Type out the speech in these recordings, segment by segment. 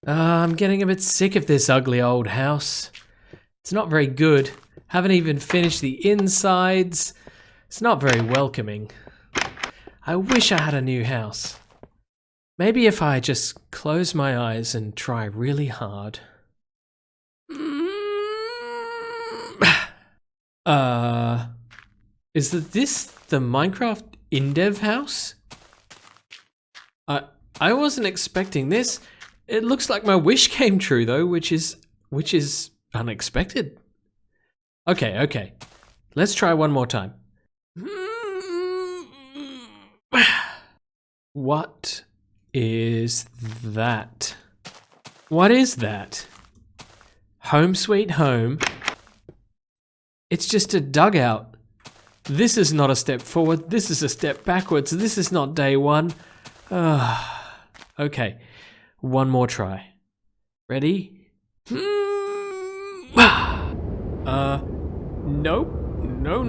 I'm getting a bit sick of this ugly old house. It's not very good. Haven't even finished the insides. It's not very welcoming. I wish I had a new house. Maybe if I just close my eyes and try really hard. Is this the Minecraft InDev house? I wasn't expecting this. It looks like my wish came true though, which is unexpected. Okay. Let's try one more time. What is that? What is that? Home sweet home. It's just a dugout. This is not a step forward. This is a step backwards. This is not day one. Okay. One more try. Ready? Nope. No.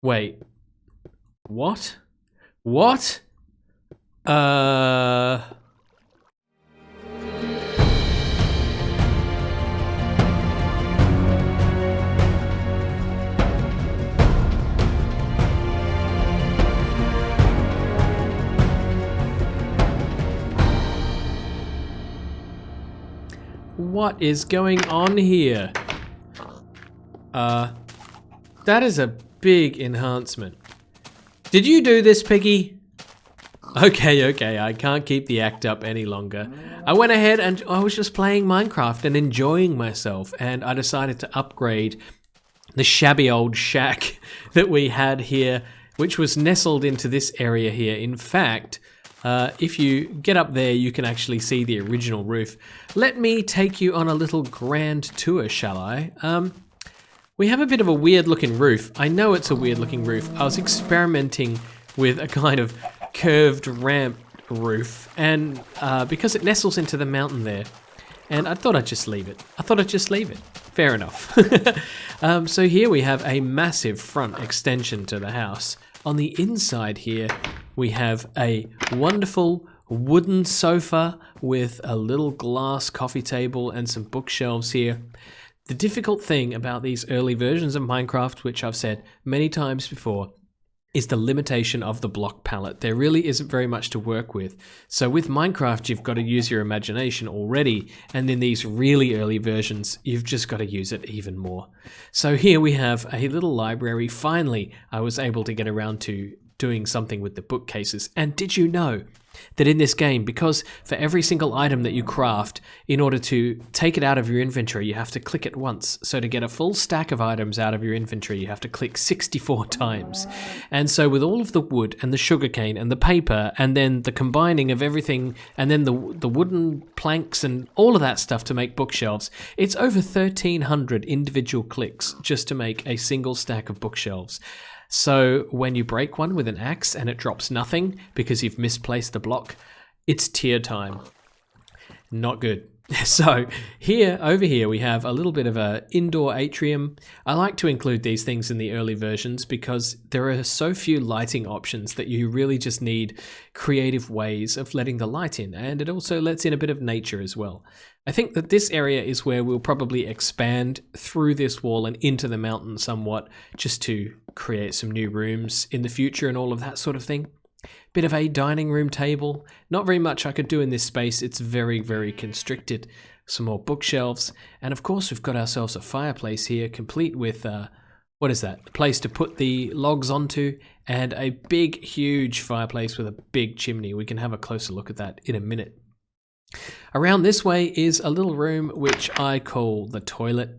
Wait. What? What is going on here? That is a big enhancement. Did you do this, Piggy? Okay, I can't keep the act up any longer. I went ahead and I was just playing Minecraft and enjoying myself, and I decided to upgrade the shabby old shack that we had here, which was nestled into this area here. In fact, if you get up there, you can actually see the original roof. Let me take you on a little grand tour, shall I? We have a bit of a weird looking roof. I know it's a weird looking roof. I was experimenting with a kind of curved ramp roof, and because it nestles into the mountain there, and I thought I'd just leave it. Fair enough. So here we have a massive front extension to the house. On the inside here, we have a wonderful wooden sofa with a little glass coffee table and some bookshelves here. The difficult thing about these early versions of Minecraft, which I've said many times before, is the limitation of the block palette. There really isn't very much to work with. So with Minecraft, you've got to use your imagination already, and in these really early versions, you've just got to use it even more. So here we have a little library. Finally, I was able to get around to doing something with the bookcases. And did you know that in this game, because for every single item that you craft, in order to take it out of your inventory, you have to click it once. So to get a full stack of items out of your inventory, you have to click 64 times. And so with all of the wood and the sugarcane and the paper, and then the combining of everything, and then the wooden planks and all of that stuff to make bookshelves, it's over 1,300 individual clicks just to make a single stack of bookshelves. So when you break one with an axe and it drops nothing because you've misplaced the block, it's tear time. Not good. So over here we have a little bit of an indoor atrium. I like to include these things in the early versions because there are so few lighting options that you really just need creative ways of letting the light in, and it also lets in a bit of nature as well. I think that this area is where we'll probably expand through this wall and into the mountain somewhat, just to create some new rooms in the future and all of that sort of thing. Bit of a dining room table. Not very much I could do in this space. It's very, very constricted. Some more bookshelves. And of course, we've got ourselves a fireplace here, complete with, what is that? A place to put the logs onto, and a big, huge fireplace with a big chimney. We can have a closer look at that in a minute. Around this way is a little room which I call the toilet.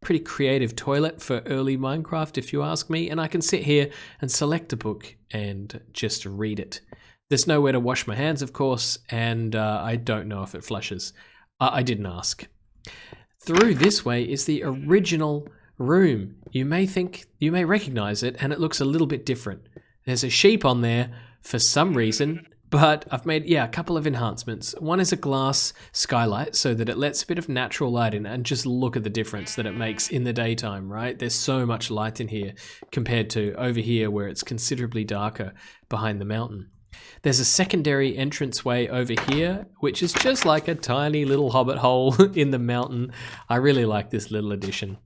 Pretty creative toilet for early Minecraft, if you ask me, and I can sit here and select a book and just read it. There's nowhere to wash my hands, of course, and I don't know if it flushes. I didn't ask. Through this way is the original room. You may recognize it, and it looks a little bit different. There's a sheep on there for some reason. But I've made, yeah, a couple of enhancements. One is a glass skylight so that it lets a bit of natural light in, and just look at the difference that it makes in the daytime, right? There's so much light in here compared to over here where it's considerably darker behind the mountain. There's a secondary entranceway over here, which is just like a tiny little hobbit hole in the mountain. I really like this little addition.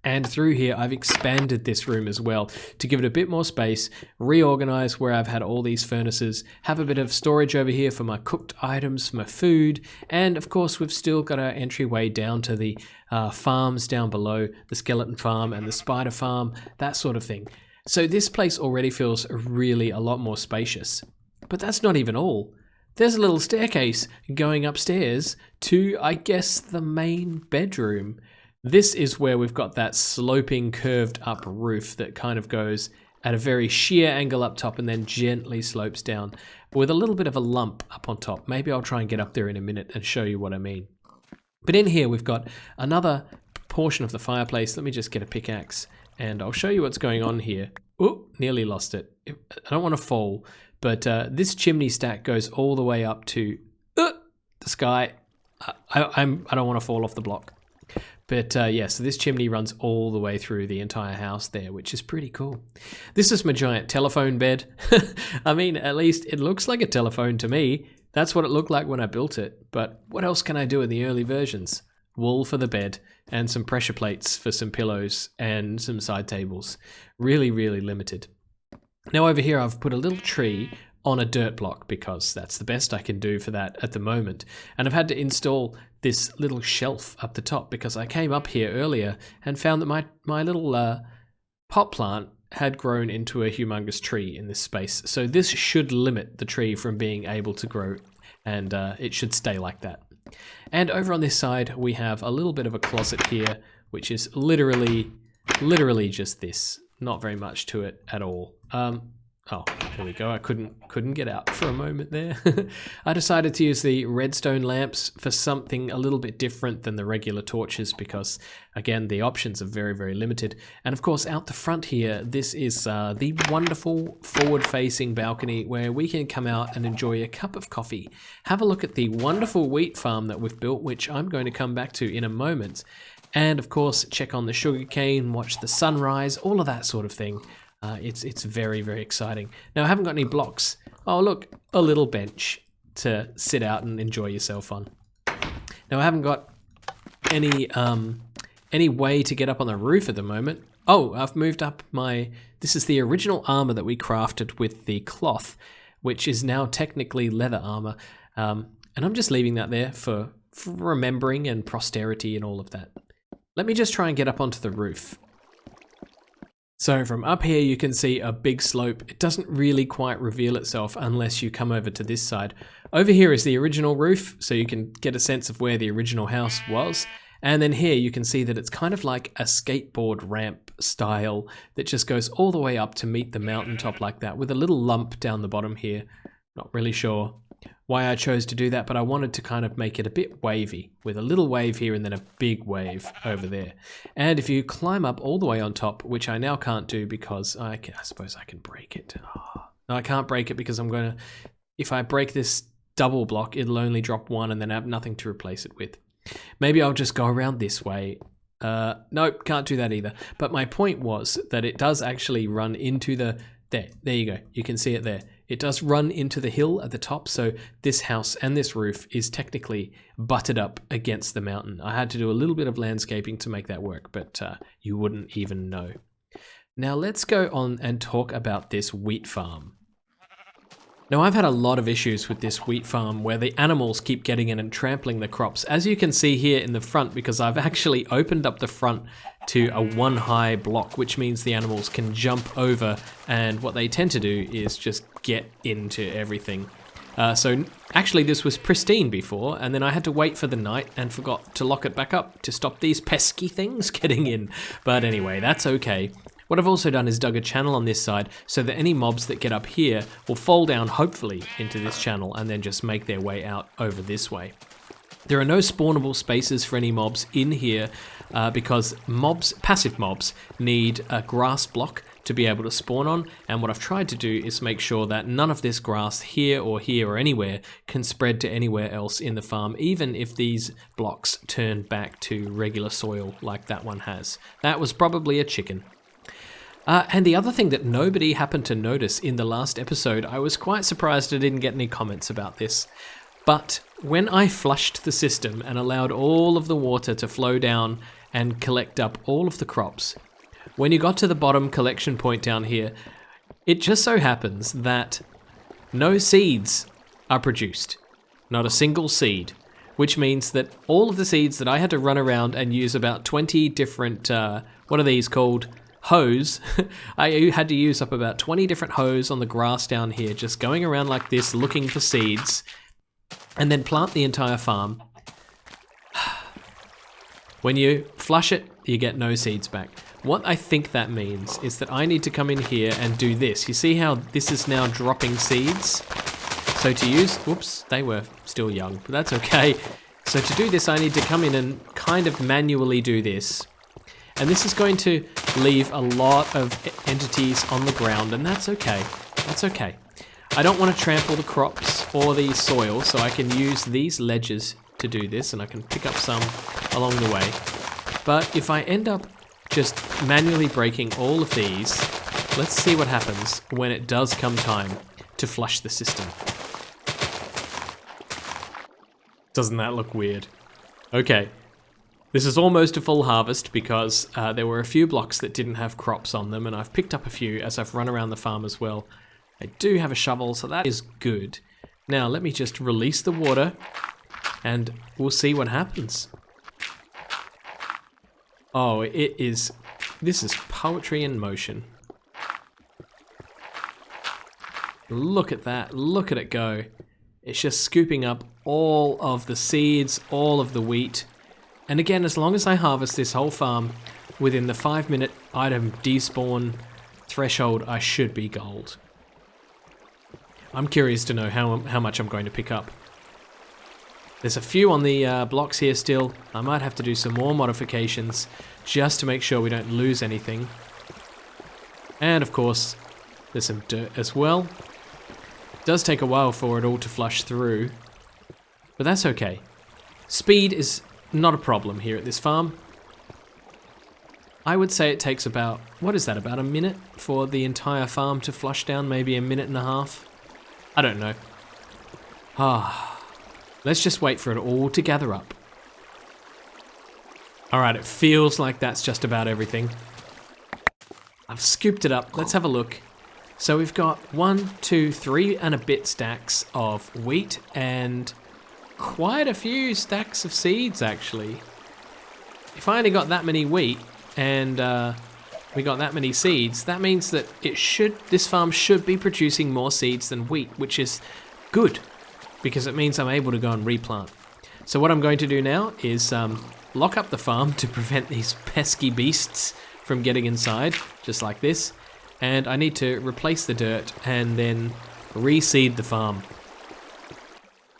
And through here, I've expanded this room as well to give it a bit more space, reorganize where I've had all these furnaces, have a bit of storage over here for my cooked items, for my food, and of course, we've still got our entryway down to the farms down below, the skeleton farm and the spider farm, that sort of thing. So this place already feels really a lot more spacious. But that's not even all. There's a little staircase going upstairs to, I guess, the main bedroom. This is where we've got that sloping, curved up roof that kind of goes at a very sheer angle up top and then gently slopes down with a little bit of a lump up on top. Maybe I'll try and get up there in a minute and show you what I mean. But in here we've got another portion of the fireplace. Let me just get a pickaxe and I'll show you what's going on here. Oh, nearly lost it. I don't want to fall, but this chimney stack goes all the way up to the sky. I don't want to fall off the block. But yeah, so this chimney runs all the way through the entire house there, which is pretty cool. This is my giant telephone bed. I mean, at least it looks like a telephone to me. That's what it looked like when I built it. But what else can I do in the early versions? Wool for the bed and some pressure plates for some pillows and some side tables. Really, really limited. Now over here I've put a little tree on a dirt block because that's the best I can do for that at the moment. And I've had to install this little shelf up the top because I came up here earlier and found that my little pot plant had grown into a humongous tree in this space. So this should limit the tree from being able to grow, and it should stay like that. And over on this side we have a little bit of a closet here, which is literally just this. Not very much to it at all. Oh, there we go. I couldn't get out for a moment there. I decided to use the redstone lamps for something a little bit different than the regular torches because, again, the options are very, very limited. And of course, out the front here, this is the wonderful forward-facing balcony where we can come out and enjoy a cup of coffee. Have a look at the wonderful wheat farm that we've built, which I'm going to come back to in a moment. And of course, check on the sugarcane, watch the sunrise, all of that sort of thing. It's very, very exciting. Now, I haven't got any blocks. Oh, look, a little bench to sit out and enjoy yourself on. Now, I haven't got any way to get up on the roof at the moment. Oh, I've moved up this is the original armor that we crafted with the cloth, which is now technically leather armor. And I'm just leaving that there for remembering and posterity and all of that. Let me just try and get up onto the roof. So from up here you can see a big slope. It doesn't really quite reveal itself unless you come over to this side. Over here is the original roof, so you can get a sense of where the original house was. And then here you can see that it's kind of like a skateboard ramp style that just goes all the way up to meet the mountaintop like that, with a little lump down the bottom here. Not really sure why I chose to do that, but I wanted to kind of make it a bit wavy, with a little wave here and then a big wave over there. And if you climb up all the way on top, which I now can't do because I suppose I can break it. Oh, no, I can't break it because if I break this double block, it'll only drop one and then have nothing to replace it with. Maybe I'll just go around this way. Nope, can't do that either. But my point was that it does actually run into there you go. You can see it there. It does run into the hill at the top, so this house and this roof is technically butted up against the mountain. I had to do a little bit of landscaping to make that work, but you wouldn't even know. Now let's go on and talk about this wheat farm. Now I've had a lot of issues with this wheat farm where the animals keep getting in and trampling the crops, as you can see here in the front, because I've actually opened up the front to a one high block, which means the animals can jump over, and what they tend to do is just get into everything. So actually this was pristine before, and then I had to wait for the night and forgot to lock it back up to stop these pesky things getting in. But anyway, that's okay. What I've also done is dug a channel on this side so that any mobs that get up here will fall down, hopefully, into this channel and then just make their way out over this way. There are no spawnable spaces for any mobs in here because passive mobs need a grass block to be able to spawn on, and what I've tried to do is make sure that none of this grass here or anywhere can spread to anywhere else in the farm, even if these blocks turn back to regular soil like that one has. That was probably a chicken. And the other thing that nobody happened to notice in the last episode, I was quite surprised I didn't get any comments about this, but when I flushed the system and allowed all of the water to flow down and collect up all of the crops, when you got to the bottom collection point down here, it just so happens that no seeds are produced. Not a single seed. Which means that all of the seeds that I had to run around and use about 20 different, what are these called? Hose. I had to use up about 20 different hose on the grass down here, just going around like this looking for seeds, and then plant the entire farm. When you flush it, you get no seeds back. What I think that means is that I need to come in here and do this. You see how this is now dropping seeds? So to use, whoops, they were still young, but that's okay. So to do this, I need to come in and kind of manually do this. And this is going to leave a lot of entities on the ground, and that's okay. That's okay. I don't want to trample the crops or the soil, so I can use these ledges to do this, and I can pick up some along the way. But if I end up just manually breaking all of these, let's see what happens when it does come time to flush the system. Doesn't that look weird? Okay. This is almost a full harvest because there were a few blocks that didn't have crops on them, and I've picked up a few as I've run around the farm as well. I do have a shovel, so that is good. Now let me just release the water and we'll see what happens. Oh, this is poetry in motion. Look at that, look at it go. It's just scooping up all of the seeds, all of the wheat. And again, as long as I harvest this whole farm within the 5-minute item despawn threshold, I should be gold. I'm curious to know how much I'm going to pick up. There's a few on the blocks here still. I might have to do some more modifications just to make sure we don't lose anything. And of course, there's some dirt as well. It does take a while for it all to flush through, but that's okay. Speed is not a problem here at this farm. I would say it takes about, what is that, about a minute for the entire farm to flush down, maybe a minute and a half? I don't know. Let's just wait for it all to gather up. Alright, it feels like that's just about everything. I've scooped it up, let's have a look. So we've got 1, 2, 3 and a bit stacks of wheat and quite a few stacks of seeds actually. If I only got that many wheat and we got that many seeds, that means that this farm should be producing more seeds than wheat, which is good because it means I'm able to go and replant. So what I'm going to do now is lock up the farm to prevent these pesky beasts from getting inside, just like this. And I need to replace the dirt and then reseed the farm.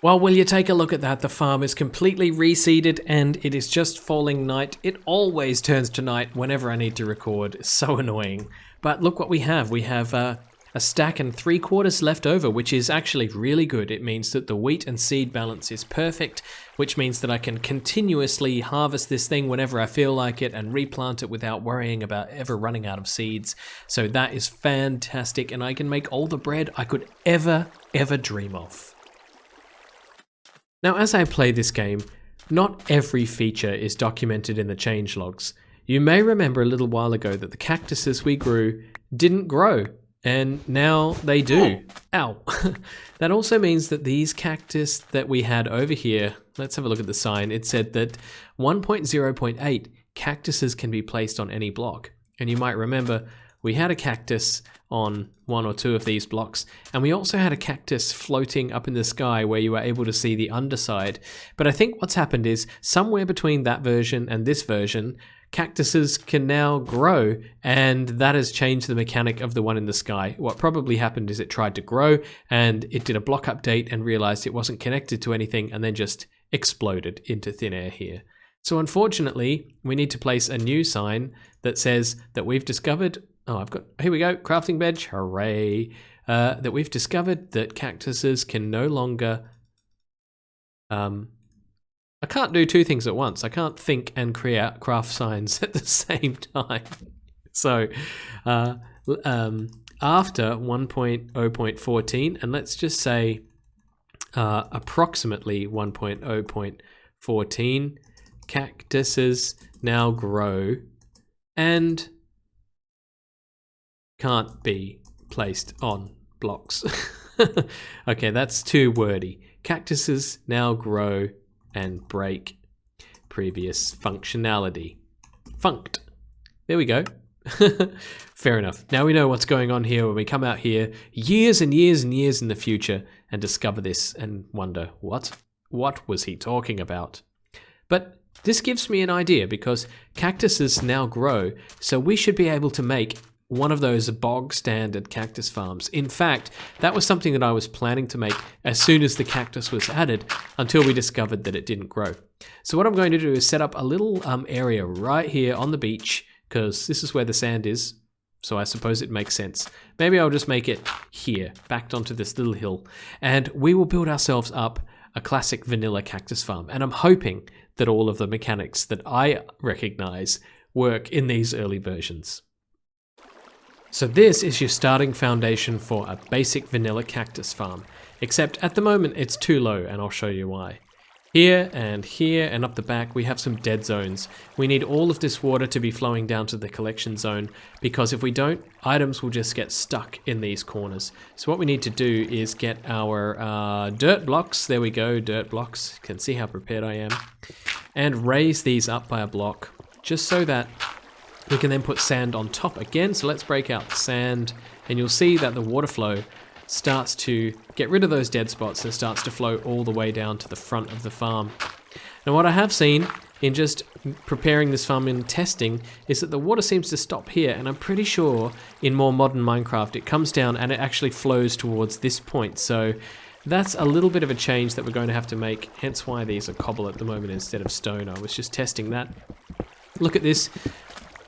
Well, will you take a look at that? The farm is completely reseeded and it is just falling night. It always turns to night whenever I need to record. It's so annoying. But look what we have. We have a stack and 3/4 left over, which is actually really good. It means that the wheat and seed balance is perfect, which means that I can continuously harvest this thing whenever I feel like it and replant it without worrying about ever running out of seeds. So that is fantastic, and I can make all the bread I could ever dream of. Now, as I play this game, not every feature is documented in the changelogs. You may remember a little while ago that the cactuses we grew didn't grow, and now they do. Ow! That also means that these cactus that we had over here, let's have a look at the sign, it said that 1.0.8 cactuses can be placed on any block. And you might remember we had a cactus on 1 or 2 of these blocks, and we also had a cactus floating up in the sky where you were able to see the underside. But I think what's happened is somewhere between that version and this version, cactuses can now grow, and that has changed the mechanic of the one in the sky. What probably happened is it tried to grow and it did a block update and realized it wasn't connected to anything and then just exploded into thin air here. So unfortunately, we need to place a new sign that says that we've discovered Oh, here we go, crafting bench, hooray. That we've discovered that cactuses can no longer, I can't do two things at once. I can't think and craft signs at the same time. So, after 1.0.14, and let's just say approximately 1.0.14, cactuses now grow and can't be placed on blocks. Okay, that's too wordy. Cactuses now grow and break previous functionality. Funked. There we go. Fair enough. Now we know what's going on here when we come out here years and years and years in the future and discover this and wonder, what was he talking about? But this gives me an idea because cactuses now grow, so we should be able to make one of those bog standard cactus farms. In fact, that was something that I was planning to make as soon as the cactus was added until we discovered that it didn't grow. So what I'm going to do is set up a little area right here on the beach because this is where the sand is. So I suppose it makes sense. Maybe I'll just make it here, backed onto this little hill, and we will build ourselves up a classic vanilla cactus farm. And I'm hoping that all of the mechanics that I recognize work in these early versions. So this is your starting foundation for a basic vanilla cactus farm, except at the moment it's too low, and I'll show you why. Here and up the back we have some dead zones. We need all of this water to be flowing down to the collection zone, because if we don't, items will just get stuck in these corners. So what we need to do is get our dirt blocks, there we go, dirt blocks, you can see how prepared I am, and raise these up by a block, just so that we can then put sand on top again. So let's break out the sand, and you'll see that the water flow starts to get rid of those dead spots and starts to flow all the way down to the front of the farm. Now what I have seen in just preparing this farm and testing is that the water seems to stop here, and I'm pretty sure in more modern Minecraft it comes down and it actually flows towards this point. So that's a little bit of a change that we're going to have to make, hence why these are cobble at the moment instead of stone. I was just testing that. Look at this.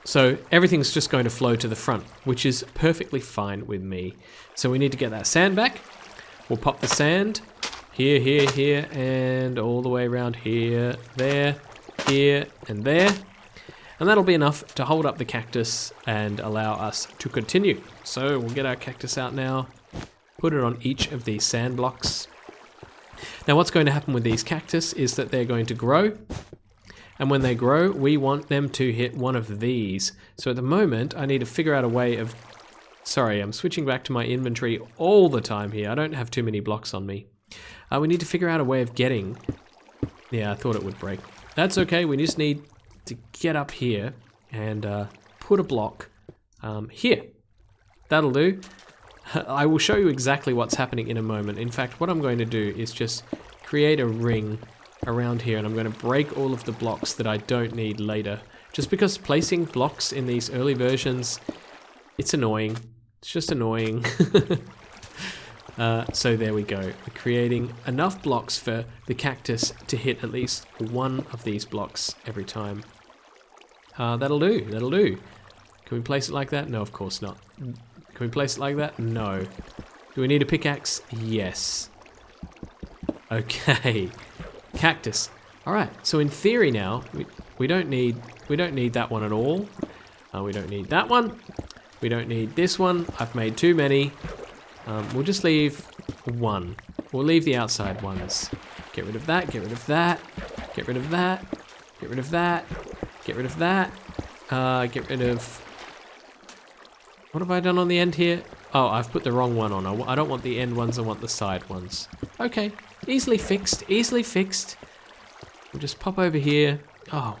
So everything's just going to flow to the front, which is perfectly fine with me. So we need to get that sand back. We'll pop the sand here, here, here, and all the way around here, there, here, and there. And that'll be enough to hold up the cactus and allow us to continue. So we'll get our cactus out now, put it on each of these sand blocks. Now what's going to happen with these cactus is that they're going to grow. And when they grow, we want them to hit one of these. So at the moment, I need to figure out a way of... Sorry, I'm switching back to my inventory all the time here. I don't have too many blocks on me. We need to figure out a way of getting... Yeah, I thought it would break. That's okay, we just need to get up here and put a block here. That'll do. I will show you exactly what's happening in a moment. In fact, what I'm going to do is just create a ring around here, and I'm going to break all of the blocks that I don't need later, just because placing blocks in these early versions, it's annoying. It's just annoying. So there we go. We're creating enough blocks for the cactus to hit at least one of these blocks every time. That'll do. That'll do. Can we place it like that? No, of course not. Can we place it like that? No. Do we need a pickaxe? Yes. Okay. Cactus. All right. So in theory now, we don't need that one at all. We don't need that one. We don't need this one. I've made too many. We'll just leave one. We'll leave the outside ones. Get rid of that. Get rid of that. Get rid of that. Get rid of that. Get rid of that. Get rid of... What have I done on the end here? Oh, I've put the wrong one on. I don't want the end ones, I want the side ones. Okay, easily fixed, easily fixed. We'll just pop over here. Oh.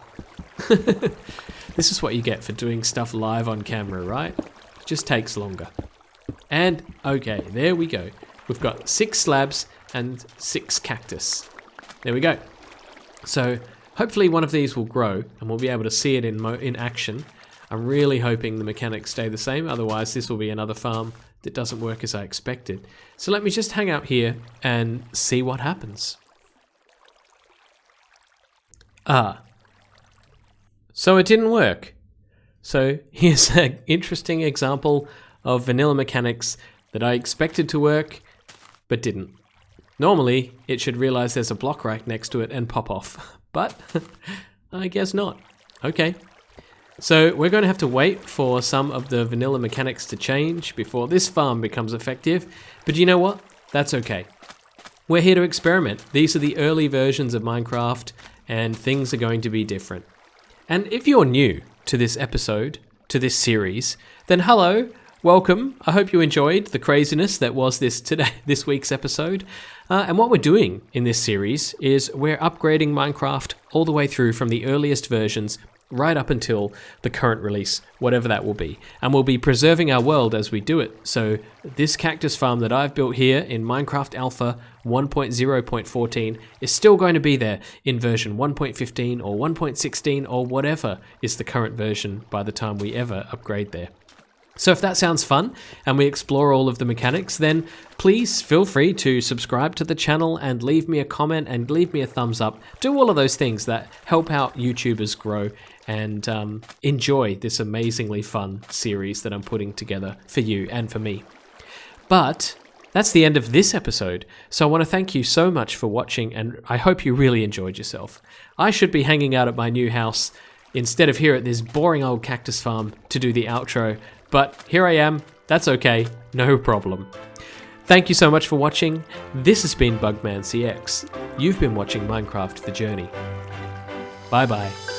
This is what you get for doing stuff live on camera, right? It just takes longer. And, okay, there we go. We've got 6 slabs and 6 cactus. There we go. So, hopefully one of these will grow and we'll be able to see it in action. I'm really hoping the mechanics stay the same, otherwise this will be another farm that doesn't work as I expected. So let me just hang out here and see what happens. So it didn't work. So here's an interesting example of vanilla mechanics that I expected to work, but didn't. Normally, it should realize there's a block right next to it and pop off, but I guess not. Okay. So we're going to have to wait for some of the vanilla mechanics to change before this farm becomes effective, but you know what? That's okay. We're here to experiment. These are the early versions of Minecraft, and things are going to be different. And if you're new to this episode, to this series, then hello, welcome. I hope you enjoyed the craziness that was this week's episode. And what we're doing in this series is we're upgrading Minecraft all the way through from the earliest versions right up until the current release, whatever that will be. And we'll be preserving our world as we do it. So this cactus farm that I've built here in Minecraft Alpha 1.0.14 is still going to be there in version 1.15 or 1.16 or whatever is the current version by the time we ever upgrade there. So if that sounds fun and we explore all of the mechanics, then please feel free to subscribe to the channel and leave me a comment and leave me a thumbs up. Do all of those things that help out YouTubers grow and enjoy this amazingly fun series that I'm putting together for you and for me. But that's the end of this episode, so I want to thank you so much for watching, and I hope you really enjoyed yourself. I should be hanging out at my new house instead of here at this boring old cactus farm to do the outro, but here I am. That's okay, no problem. Thank you so much for watching. This has been BugmanCX. You've been watching Minecraft The Journey. Bye bye.